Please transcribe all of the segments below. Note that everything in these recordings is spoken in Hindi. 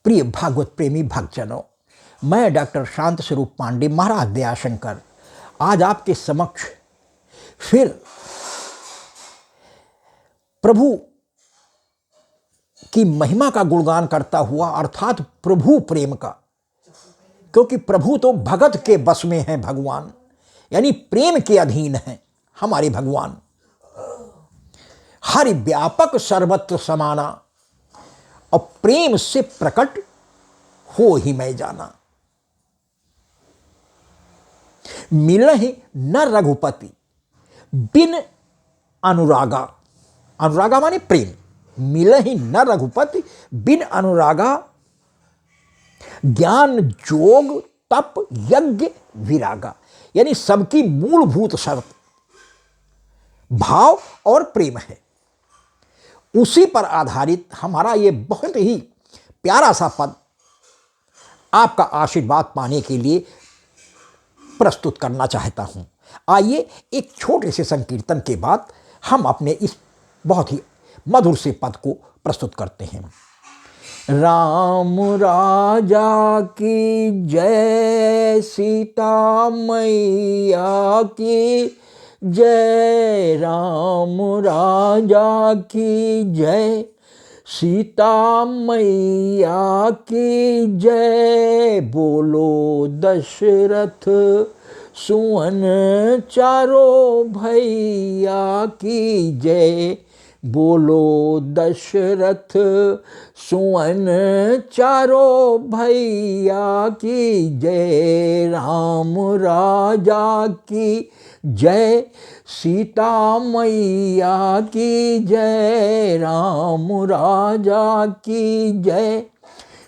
प्रिय भागवत प्रेमी भक्तजनों, मैं डॉक्टर शांत स्वरूप पांडे महाराज दयाशंकर आज आपके समक्ष फिर प्रभु की महिमा का गुणगान करता हुआ, अर्थात प्रभु प्रेम का, क्योंकि प्रभु तो भगत के बस में है भगवान, यानी प्रेम के अधीन है हमारे भगवान। हरि व्यापक सर्वत्र समाना और प्रेम से प्रकट हो ही मैं जाना। मिलहि न रघुपति बिन अनुरागा, अनुरागा माने प्रेम, मिलहि न रघुपति बिन अनुरागा, ज्ञान जोग तप यज्ञ विरागा, यानी सबकी मूलभूत शर्त भाव और प्रेम है। उसी पर आधारित हमारा ये बहुत ही प्यारा सा पद आपका आशीर्वाद पाने के लिए प्रस्तुत करना चाहता हूं। आइए एक छोटे से संकीर्तन के बाद हम अपने इस बहुत ही मधुर से पद को प्रस्तुत करते हैं। राम राजा की जय, सीता मैया की जय, राम राजा की जय, सीता मैया की जय, बोलो दशरथ सुवन चारों भैया की जय, बोलो दशरथ सुवन चारों भैया की जय, राम राजा की जय, सीता मैया की जय, राम राजा की जय,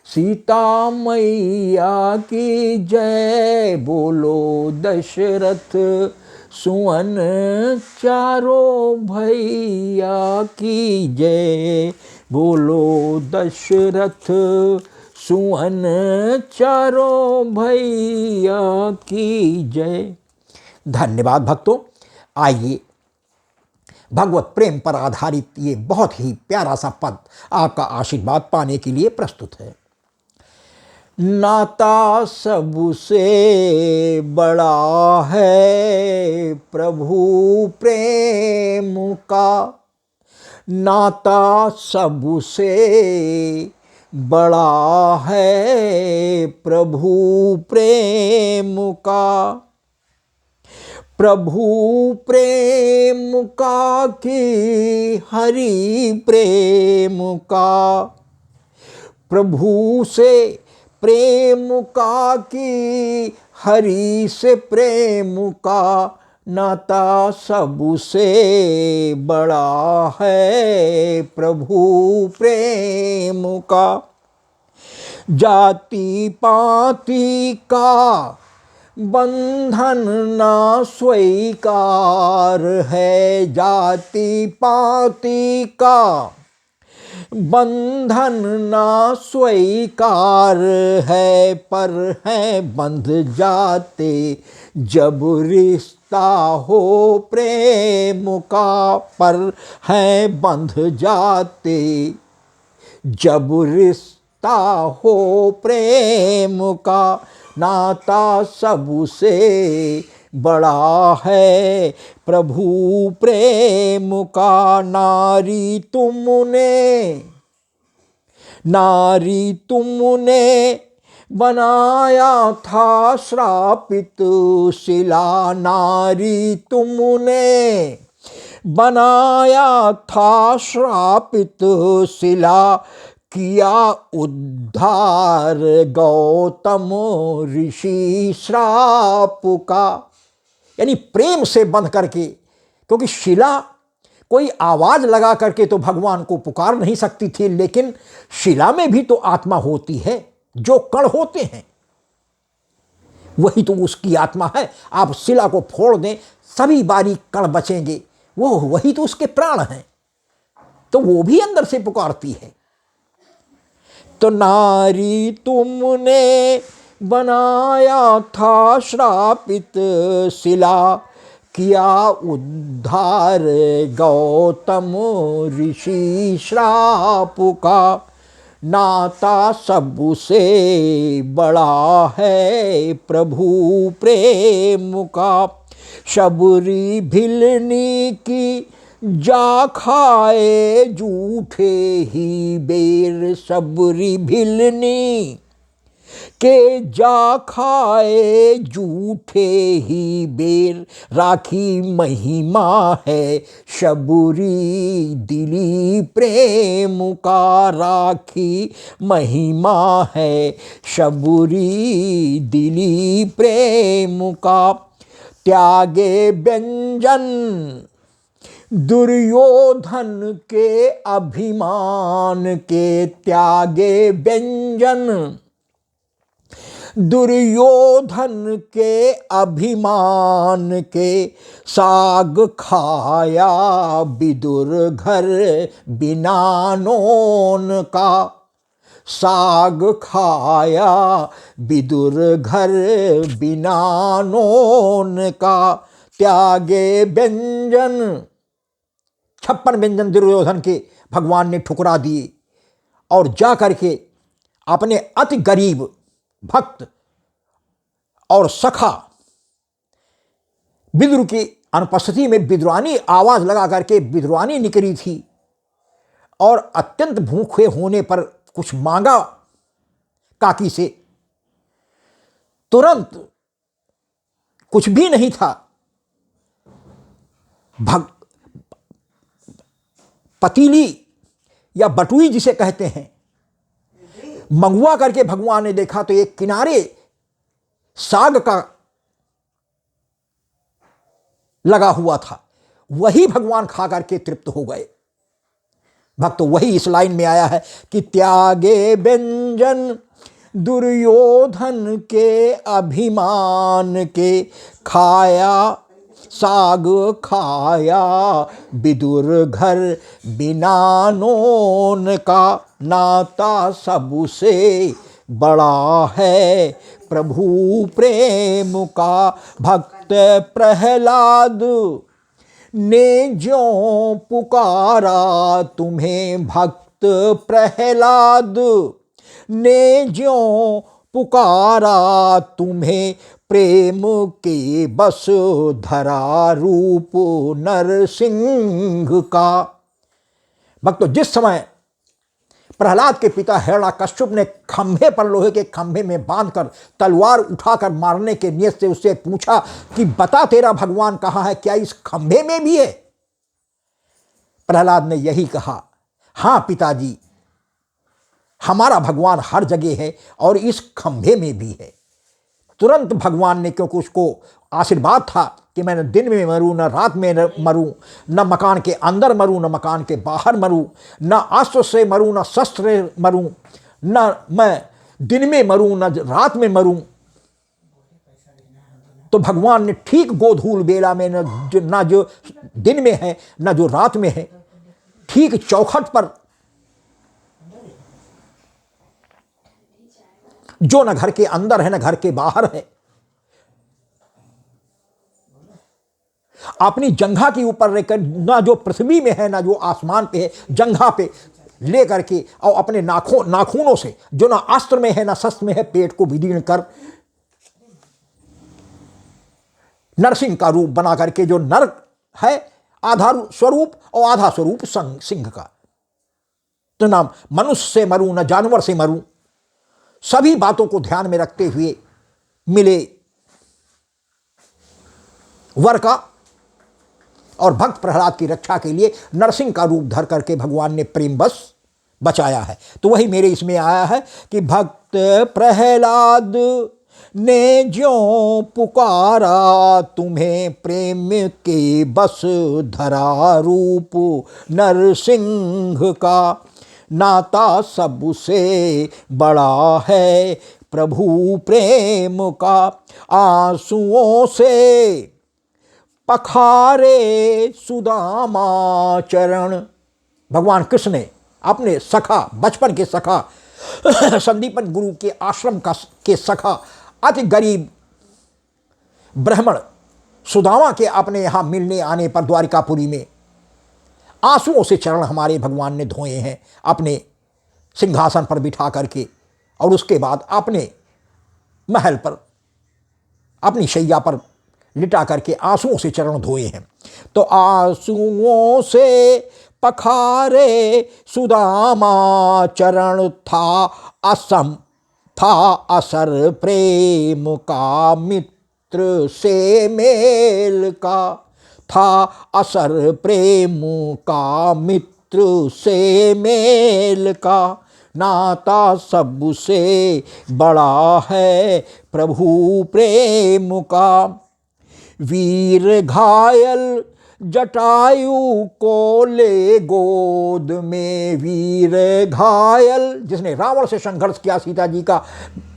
सीता मैया की जय, बोलो दशरथ सुवन चारों भैया की जय, बोलो दशरथ सुवन चारों भैया की जय। धन्यवाद भक्तों। आइए भगवत प्रेम पर आधारित ये बहुत ही प्यारा सा पद आपका आशीर्वाद पाने के लिए प्रस्तुत है। नाता सबसे बड़ा है प्रभु प्रेम का, नाता सबसे बड़ा है प्रभु प्रेम का, प्रभु प्रेम का कि हरि प्रेम का, प्रभु से प्रेम का कि हरि से प्रेम का, नाता सबसे बड़ा है प्रभु प्रेम का। जाति पाति का बंधन ना स्वीकार है, जाति पाति का बंधन ना स्वीकार है, पर है बंध जाते जब रिश्ता हो प्रेम का, पर है बंध जाते जब रिश्ता हो प्रेम का, नाता सबसे बड़ा है प्रभु प्रेम का। नारी तुमने बनाया था श्रापित शिला, नारी तुमने बनाया था श्रापित शिला, किया उद्धार गौतम ऋषि श्राप का, यानी प्रेम से बंध करके, क्योंकि शिला कोई आवाज लगा करके तो भगवान को पुकार नहीं सकती थी, लेकिन शिला में भी तो आत्मा होती है, जो कण होते हैं वही तो उसकी आत्मा है। आप शिला को फोड़ दें, सभी बारीक कण बचेंगे, वो वही तो उसके प्राण हैं, तो वो भी अंदर से पुकारती है। तो नारी तुमने बनाया था श्रापित शिला, किया उद्धार गौतम ऋषि श्राप का। नाता सबसे बड़ा है प्रभु प्रेम का। शबरी भिलनी की जा खाए झूठे ही बेर, सबरी भिलनी के जा खाए झूठे ही बेर। राखी महिमा है शबरी दिली प्रेम का, राखी महिमा है शबरी दिली प्रेम का। त्यागे व्यंजन दुर्योधन के अभिमान के, त्यागे व्यंजन दुर्योधन के अभिमान के। साग खाया विदुर घर बिना नोन का, साग खाया विदुर घर बिना नोन का। त्यागे व्यंजन, 56 व्यंजन दुर्योधन के भगवान ने ठुकरा दिए और जा करके अपने अति गरीब भक्त और सखा विदुर की अनुपस्थिति में विद्वानी आवाज लगा करके विद्वानी निकली थी और अत्यंत भूखे होने पर कुछ मांगा काकी से। तुरंत कुछ भी नहीं था, पतीली या बटुई जिसे कहते हैं, मंगवा करके भगवान ने देखा तो एक किनारे साग का लगा हुआ था, वही भगवान खा करके तृप्त हो गए। भक्त वही इस लाइन में आया है कि त्यागे व्यंजन दुर्योधन के अभिमान के, खाया साग खाया विदुर घर बिना नोन का। नाता सबसे बड़ा है प्रभु प्रेम का। भक्त प्रहलाद ने ज्यों पुकारा तुम्हें, भक्त प्रहलाद ने ज्यों पुकारा तुम्हें, प्रेम के बस धरा रूप नरसिंह का। भक्तों, जिस समय प्रहलाद के पिता हिरण्यकश्यप ने खंभे पर, लोहे के खंभे में बांधकर तलवार उठाकर मारने के नियत से उससे पूछा कि बता तेरा भगवान कहाँ है, क्या इस खंभे में भी है? प्रहलाद ने यही कहा, हाँ पिताजी, हमारा भगवान हर जगह है और इस खंभे में भी है। तुरंत भगवान ने, क्योंकि उसको आशीर्वाद था कि मैं न दिन में मरूं न रात में मरूं, न मकान के अंदर मरूं न मकान के बाहर मरूं, न अस्त्र से मरूं न शस्त्र से मरूं, न मैं दिन में मरूं न रात में मरूं, तो भगवान ने ठीक गोधूल बेला में, न जो दिन में है न जो रात में है, ठीक चौखट पर, जो न घर के अंदर है न घर के बाहर है, अपनी जंघा के ऊपर रहकर, ना जो पृथ्वी में है ना जो आसमान पे है, जंघा पे ले करके और अपने नाखूनों से, जो ना अस्त्र में है ना शस्त्र में है, पेट को विदीर्ण कर नरसिंह का रूप बना करके, जो नर है आधा स्वरूप और आधा स्वरूप सिंह का, तो ना मनुष्य से मरूं ना जानवर से मरूं, सभी बातों को ध्यान में रखते हुए मिले वर का। और भक्त प्रहलाद की रक्षा के लिए नरसिंह का रूप धर करके भगवान ने प्रेम बस बचाया है। तो वही मेरे इसमें आया है कि भक्त प्रहलाद ने ज्यों पुकारा तुम्हें, प्रेम के बस धरा रूप नरसिंह का। नाता सबसे बड़ा है प्रभु प्रेम का। आंसुओं से पखारे सुदामा चरण, भगवान कृष्ण ने अपने सखा, बचपन के सखा, संदीपन गुरु के आश्रम के सखा, अति गरीब ब्राह्मण सुदामा के अपने यहाँ मिलने आने पर द्वारिकापुरी में आंसुओं से चरण हमारे भगवान ने धोए हैं अपने सिंहासन पर बिठा करके, और उसके बाद अपने महल पर अपनी शैया पर लिटा करके आंसुओं से चरण धोए हैं। तो आंसुओं से पखारे सुदामा चरण, था असर प्रेम का मित्र से मेल का, था असर प्रेम का मित्र से मेल का, नाता सबसे बड़ा है प्रभु प्रेम का। वीर घायल जटायु को ले गोद में, वीर घायल जिसने रावण से संघर्ष किया, सीता जी का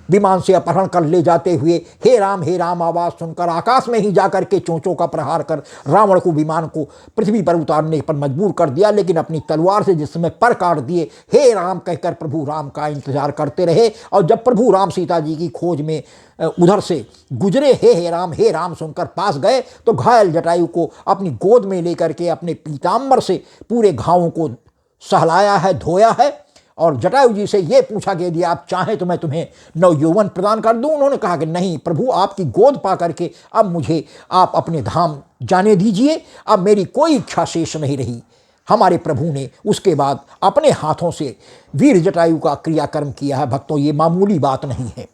विमान से अपहरण कर ले जाते हुए, हे राम आवाज़ सुनकर आकाश में ही जाकर के चोंचों का प्रहार कर रावण को, विमान को पृथ्वी पर उतारने पर मजबूर कर दिया, लेकिन अपनी तलवार से जिस समय पर काट दिए, हे राम कहकर प्रभु राम का इंतजार करते रहे। और जब प्रभु राम सीता जी की खोज में उधर से गुजरे, हे राम सुनकर पास गए, तो घायल जटायु को अपनी गोद में लेकर के अपने पीताम्बर से पूरे घावों को सहलाया है, धोया है, और जटायु जी से ये पूछा कि यदि आप चाहें तो मैं तुम्हें नवयौवन प्रदान कर दूं। उन्होंने कहा कि नहीं प्रभु, आपकी गोद पा करके अब मुझे आप अपने धाम जाने दीजिए, अब मेरी कोई इच्छा शेष नहीं रही। हमारे प्रभु ने उसके बाद अपने हाथों से वीर जटायु का क्रियाकर्म किया है। भक्तों, ये मामूली बात नहीं है।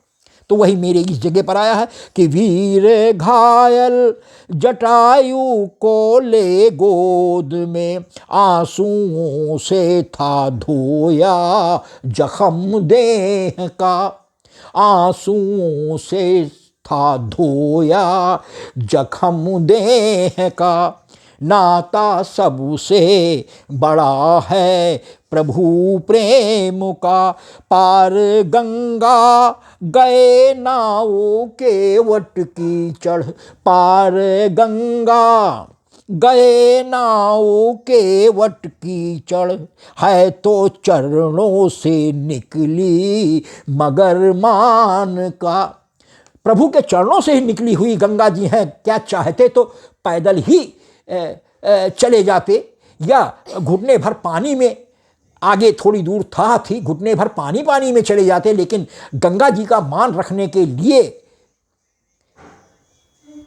तो वही मेरे इस जगह पर आया है कि वीर घायल जटायु को ले गोद में, आंसुओं से था धोया जख्म देह का, आंसुओं से था धोया जख्म देह का, नाता सबसे बड़ा है प्रभु प्रेम का। पार गंगा गए नाव के वट की चढ़, पार गंगा गए नाव के वट की चढ़, है तो चरणों से निकली मगर मान का। प्रभु के चरणों से ही निकली हुई गंगा जी हैं, क्या चाहते तो पैदल ही चले जाते, या घुटने भर पानी में, आगे थोड़ी दूर थी, घुटने भर पानी में चले जाते, लेकिन गंगा जी का मान रखने के लिए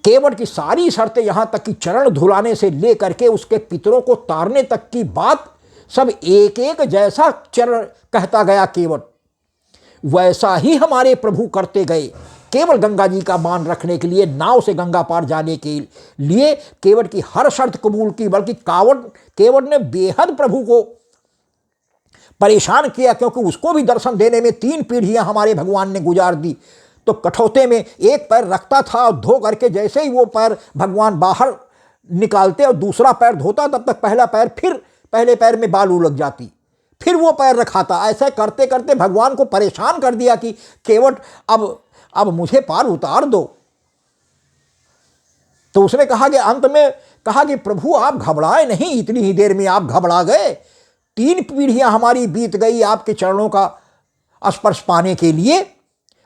केवट की सारी शर्तें, यहां तक कि चरण धुलाने से लेकर के उसके पितरों को तारने तक की बात, सब एक एक जैसा चरण कहता गया केवट, वैसा ही हमारे प्रभु करते गए। केवल गंगा जी का मान रखने के लिए, नाव से गंगा पार जाने के लिए केवट की हर शर्त कबूल की, बल्कि केवट ने बेहद प्रभु को परेशान किया, क्योंकि उसको भी दर्शन देने में 3 पीढ़ियां हमारे भगवान ने गुजार दी। तो कठौते में एक पैर रखता था और धो करके जैसे ही वो पैर भगवान बाहर निकालते और दूसरा पैर धोता, तब तक पहला पैर, फिर पहले पैर में बालू लग जाती, फिर वो पैर रखाता। ऐसा करते करते भगवान को परेशान कर दिया कि केवट अब मुझे पार उतार दो। तो उसने कहा कि अंत में कहा कि प्रभु आप घबराए नहीं, इतनी ही देर में आप घबरा गए, 3 पीढ़ियां हमारी बीत गई आपके चरणों का स्पर्श पाने के लिए,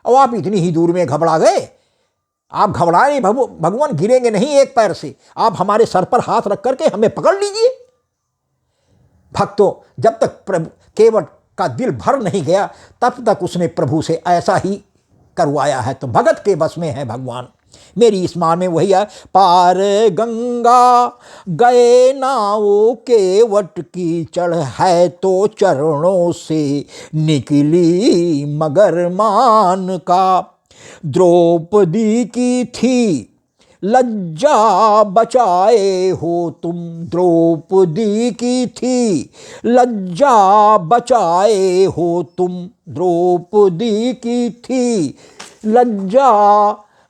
और आप इतनी ही दूर में घबरा गए। आप घबराए नहीं, भगवान गिरेंगे नहीं एक पैर से, आप हमारे सर पर हाथ रख करके हमें पकड़ लीजिए। भक्तों, जब तक प्रभु केवट का दिल भर नहीं गया, तब तक उसने प्रभु से ऐसा ही करवाया है। तो भगत के बस में है भगवान। मेरी इस मान में वही है, पार गंगा गए नाव के वट की चढ़, है तो चरणों से निकली मगर मान का। द्रौपदी की थी लज्जा बचाए हो तुम, द्रौपदी की थी लज्जा बचाए हो तुम, द्रौपदी की थी लज्जा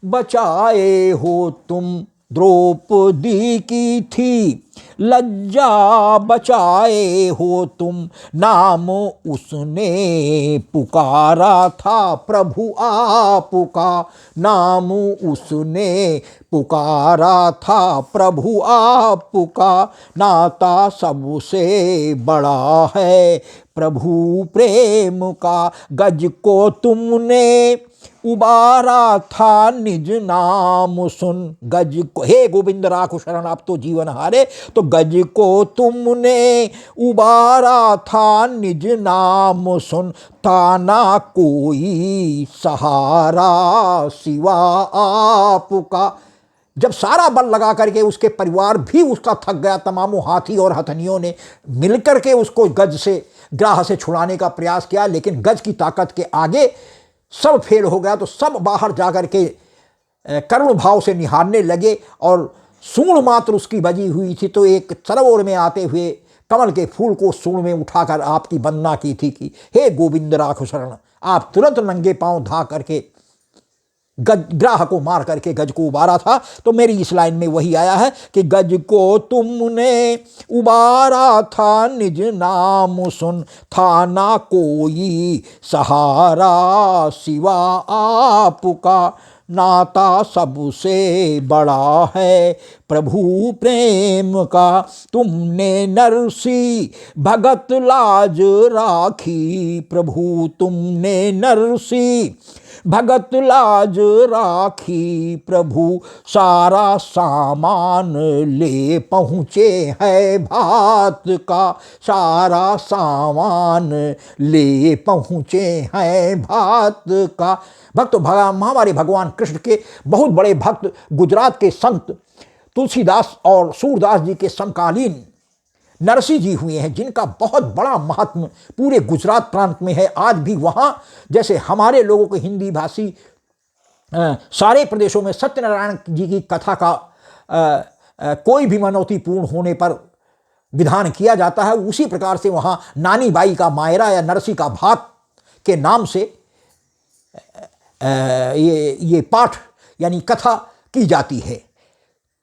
बचाए हो तुम, द्रौपदी की थी लज्जा बचाए हो तुम। नाम उसने पुकारा था प्रभु आपका, नाम उसने पुकारा था प्रभु आपका, नाता सबसे बड़ा है प्रभु प्रेम का। गज को तुमने उबारा था निज नाम सुन। गज को, हे गोविंद राखो शरण आप तो जीवन हारे, तो गज को तुमने उबारा था निज नाम सुन, ताना कोई सहारा सिवा आपका। जब सारा बल लगा करके उसके परिवार भी उसका थक गया, तमामों हाथी और हथनियों ने मिलकर के उसको गज से, ग्राह से छुड़ाने का प्रयास किया, लेकिन गज की ताकत के आगे सब फेल हो गया। तो सब बाहर जाकर के करुण भाव से निहारने लगे, और सूंड मात्र उसकी बजी हुई थी, तो एक सरोवर में आते हुए कमल के फूल को सूंड में उठाकर आपकी वंदना की थी कि हे गोविंद राखो शरण। आप तुरंत नंगे पांव धा करके गज, ग्राह को मार करके गज को उबारा था। तो मेरी इस लाइन में वही आया है कि गज को तुमने उबारा था निज नाम सुन, था ना कोई सहारा सिवा आपका। नाता सबसे बड़ा है प्रभु प्रेम का, तुमने नरसी भगत लाज राखी। प्रभु तुमने नरसी भगत लाज राखी, प्रभु सारा सामान ले पहुँचे है भात का। सारा सामान ले पहुँचे हैं भात का। भक्त हमारे भगवान कृष्ण के बहुत बड़े भक्त गुजरात के संत तुलसीदास और सूरदास जी के समकालीन नरसिंह जी हुए हैं, जिनका बहुत बड़ा महत्व पूरे गुजरात प्रांत में है। आज भी वहाँ जैसे हमारे लोगों को हिंदी भाषी सारे प्रदेशों में सत्यनारायण जी की कथा का कोई भी मनौती पूर्ण होने पर विधान किया जाता है, उसी प्रकार से वहाँ नानी बाई का मायरा या नरसी का भात के नाम से ये पाठ यानी कथा की जाती है।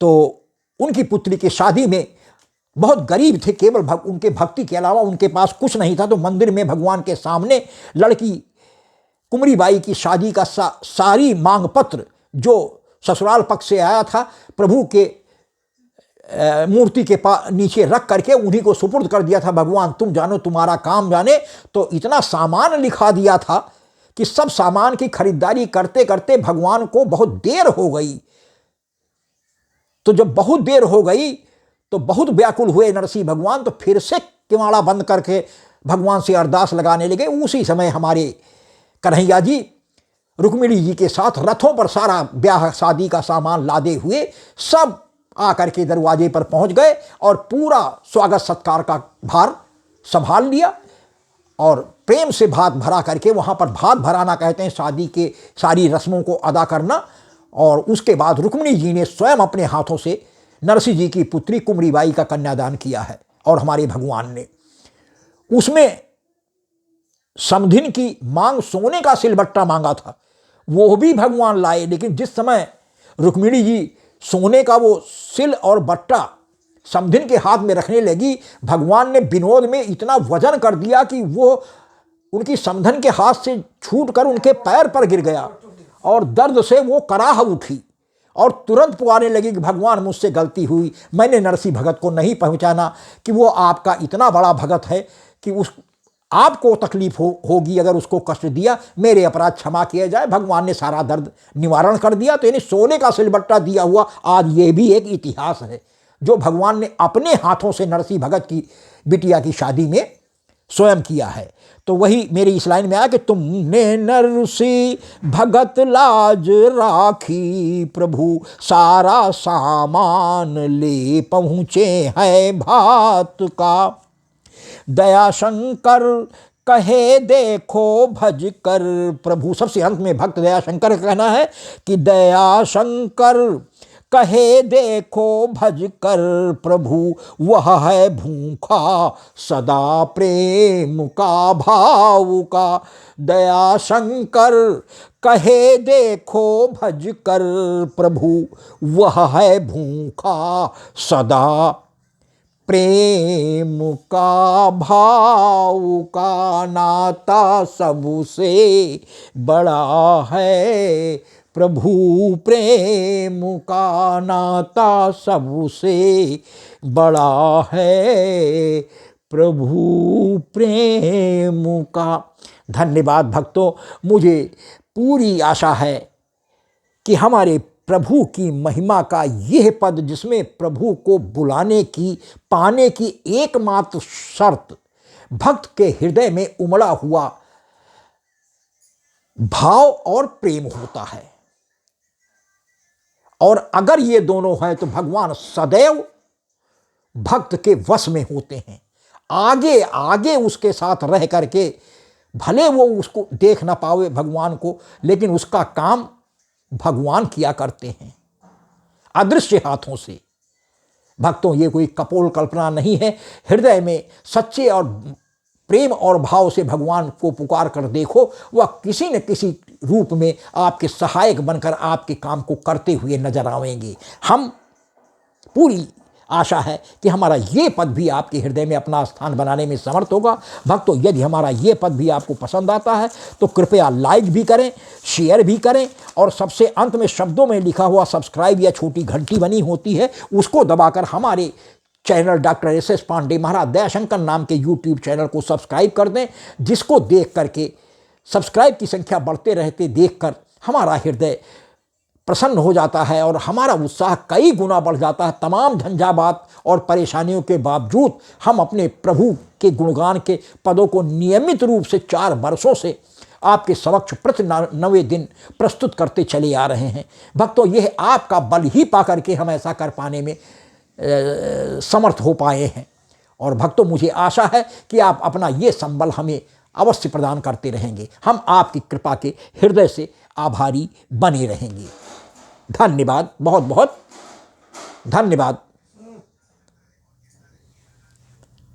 तो उनकी पुत्री की शादी में बहुत गरीब थे, केवल उनके भक्ति के अलावा उनके पास कुछ नहीं था, तो मंदिर में भगवान के सामने लड़की कुमरी बाई की शादी का सारी मांग पत्र जो ससुराल पक्ष से आया था प्रभु के मूर्ति के नीचे रख करके उन्हीं को सुपुर्द कर दिया था। भगवान तुम जानो तुम्हारा काम जाने। तो इतना सामान लिखा दिया था कि सब सामान की खरीदारी करते करते भगवान को बहुत देर हो गई। तो जब बहुत देर हो गई तो बहुत व्याकुल हुए नरसिंह भगवान, तो फिर से किवाड़ा बंद करके भगवान से अरदास लगाने लगे। उसी समय हमारे कन्हैया जी रुक्मिणी जी के साथ रथों पर सारा ब्याह शादी का सामान लादे हुए सब आकर के दरवाजे पर पहुंच गए और पूरा स्वागत सत्कार का भार संभाल लिया और प्रेम से भात भरा करके, वहाँ पर भात भराना कहते हैं शादी के सारी रस्मों को अदा करना। और उसके बाद रुक्मिणी जी ने स्वयं अपने हाथों से नरसिंह जी की पुत्री कुमरी बाई का कन्यादान किया है। और हमारे भगवान ने उसमें समधिन की मांग सोने का सिलबट्टा मांगा था, वो भी भगवान लाए। लेकिन जिस समय रुक्मिणी जी सोने का वो सिल और बट्टा समधिन के हाथ में रखने लगी, भगवान ने विनोद में इतना वजन कर दिया कि वो उनकी समधन के हाथ से छूट कर उनके पैर पर गिर गया और दर्द से वो कराह उठी और तुरंत पुकारने लगी कि भगवान मुझसे गलती हुई, मैंने नरसिंह भगत को नहीं पहचाना कि वो आपका इतना बड़ा भगत है कि उस आपको तकलीफ होगी अगर उसको कष्ट दिया, मेरे अपराध क्षमा किया जाए। भगवान ने सारा दर्द निवारण कर दिया। तो यानी सोने का सिलबट्टा दिया हुआ आज ये भी एक इतिहास है जो भगवान ने अपने हाथों से नरसिंह भगत की बिटिया की शादी में स्वयं किया है। तो वही मेरी इस लाइन में आया कि तुमने नरसिंह भगत लाज राखी, प्रभु सारा सामान ले पहुँचे हैं भात का। दया शंकर कहे देखो भज कर प्रभु। सबसे अंत में भक्त दया शंकर का कहना है कि दया शंकर कहे देखो भज कर प्रभु, वह है भूखा सदा प्रेम का भाव का। दया शंकर कहे देखो भज कर प्रभु, वह है भूखा सदा प्रेम का भाव का। नाता सबसे बड़ा है प्रभु प्रेम का, नाता सबसे बड़ा है प्रभु प्रेम का। धन्यवाद भक्तों, मुझे पूरी आशा है कि हमारे प्रभु की महिमा का यह पद, जिसमें प्रभु को बुलाने की, पाने की एकमात्र शर्त भक्त के हृदय में उमड़ा हुआ भाव और प्रेम होता है, और अगर ये दोनों हैं तो भगवान सदैव भक्त के वश में होते हैं। आगे आगे उसके साथ रह करके, भले वो उसको देख ना पावे भगवान को, लेकिन उसका काम भगवान किया करते हैं अदृश्य हाथों से। भक्तों, ये कोई कपोल कल्पना नहीं है। हृदय में सच्चे और प्रेम और भाव से भगवान को पुकार कर देखो, वह किसी न किसी रूप में आपके सहायक बनकर आपके काम को करते हुए नजर आवेंगे। हम पूरी आशा है कि हमारा ये पद भी आपके हृदय में अपना स्थान बनाने में समर्थ होगा। भक्तों, यदि हमारा ये पद भी आपको पसंद आता है तो कृपया लाइक भी करें, शेयर भी करें, और सबसे अंत में शब्दों में लिखा हुआ सब्सक्राइब या छोटी घंटी बनी होती है, उसको दबाकर हमारे चैनल डॉक्टर एस.एस. पांडे महाराज दयाशंकर नाम के यूट्यूब चैनल को सब्सक्राइब कर दें, जिसको देख करके, सब्सक्राइब की संख्या बढ़ते रहते देखकर हमारा हृदय प्रसन्न हो जाता है और हमारा उत्साह कई गुना बढ़ जाता है। तमाम झंझावात और परेशानियों के बावजूद हम अपने प्रभु के गुणगान के पदों को नियमित रूप से 4 वर्षों से आपके समक्ष प्रति 9वें दिन प्रस्तुत करते चले आ रहे हैं। भक्तों, यह आपका बल ही पा करके हम ऐसा कर पाने में समर्थ हो पाए हैं। और भक्तों, मुझे आशा है कि आप अपना ये संबल हमें अवश्य प्रदान करते रहेंगे। हम आपकी कृपा के हृदय से आभारी बने रहेंगे। धन्यवाद, बहुत बहुत धन्यवाद।